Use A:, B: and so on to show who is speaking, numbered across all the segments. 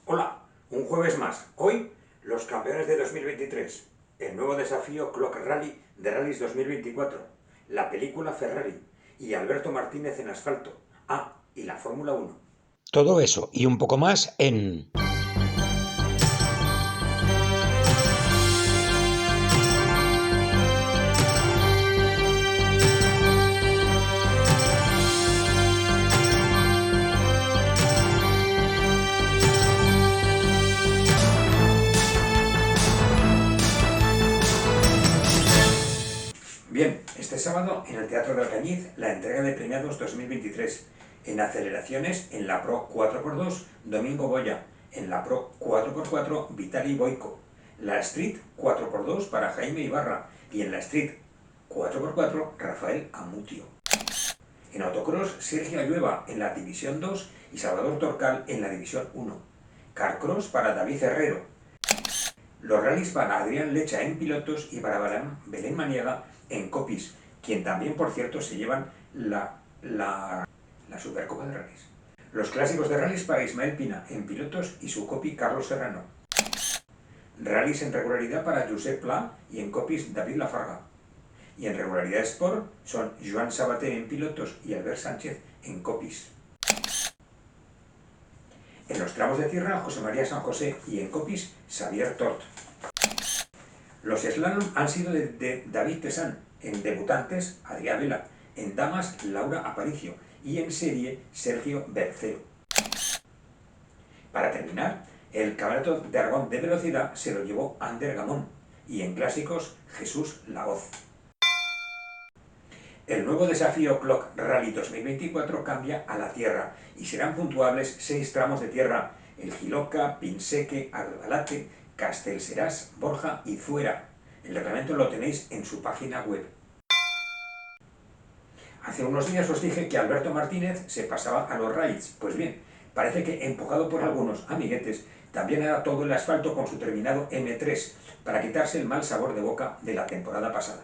A: Hola, un jueves más. Hoy, los campeones de 2023, el nuevo desafío Clock Rally de Rallys 2024, la película Ferrari y Alberto Martínez en asfalto. Ah, y la Fórmula 1.
B: Todo eso y un poco más en...
A: Bien, este sábado en el Teatro de Alcañiz, la entrega de premiados 2023. En aceleraciones, en la Pro 4x2, Domingo Goya. En la Pro 4x4, Vitali Boico. La Street 4x2 para Jaime Ibarra. Y en la Street 4x4, Rafael Amutio. En autocross, Sergio Ayueva en la División 2 y Salvador Torcal en la División 1. Carcross para David Herrero. Los rallies para Adrián Lecha en pilotos y para Belén Maniaga en copies, quien también, por cierto, se llevan la Supercopa de Rallys. Los clásicos de rallies para Ismael Pina en pilotos y su copy Carlos Serrano. Rallies en regularidad para Josep Pla y en copies David Lafarga. Y en regularidad Sport son Joan Sabater en pilotos y Albert Sánchez en copies. En los tramos de tierra, José María San José y en copies, Xavier Tort. Los slalom han sido de David Pesán, en debutantes, Adrià Vela, en damas, Laura Aparicio y en serie, Sergio Berceo. Para terminar, el campeonato de Aragón de velocidad se lo llevó Ander Gamón y en clásicos, Jesús Laoz. El nuevo desafío Clock Rally 2024 cambia a la tierra y serán puntuables 6 tramos de tierra: el Giloca, Pinseque, Albalate, Castelserás, Borja y Fuera. El reglamento lo tenéis en su página web. Hace unos días os dije que Alberto Martínez se pasaba a los raids. Pues bien, parece que empujado por algunos amiguetes, también hará todo el asfalto con su terminado M3 para quitarse el mal sabor de boca de la temporada pasada.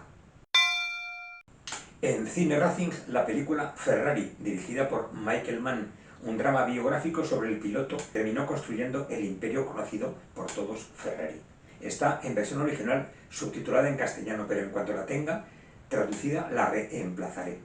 A: En Cine Racing, la película Ferrari, dirigida por Michael Mann, un drama biográfico sobre el piloto que terminó construyendo el imperio conocido por todos, Ferrari. Está en versión original subtitulada en castellano, pero en cuanto la tenga traducida la reemplazaré.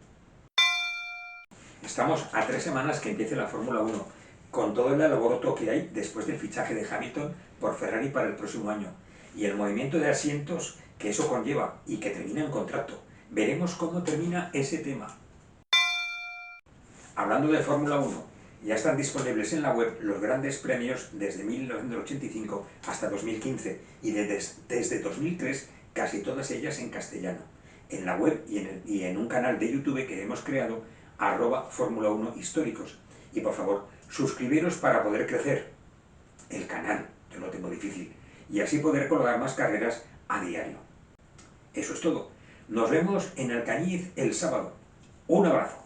A: Estamos a 3 semanas que empiece la Fórmula 1, con todo el alboroto que hay después del fichaje de Hamilton por Ferrari para el próximo año, y el movimiento de asientos que eso conlleva y que termina en contrato. Veremos cómo termina ese tema. Hablando de Fórmula 1, ya están disponibles en la web los grandes premios desde 1985 hasta 2015 y desde 2003 casi todas ellas en castellano. En la web y en un canal de YouTube que hemos creado, @Fórmula 1 Históricos. Y por favor, suscribiros para poder crecer el canal, yo lo tengo difícil, y así poder colgar más carreras a diario. Eso es todo. Nos vemos en Alcañiz el sábado. Un abrazo.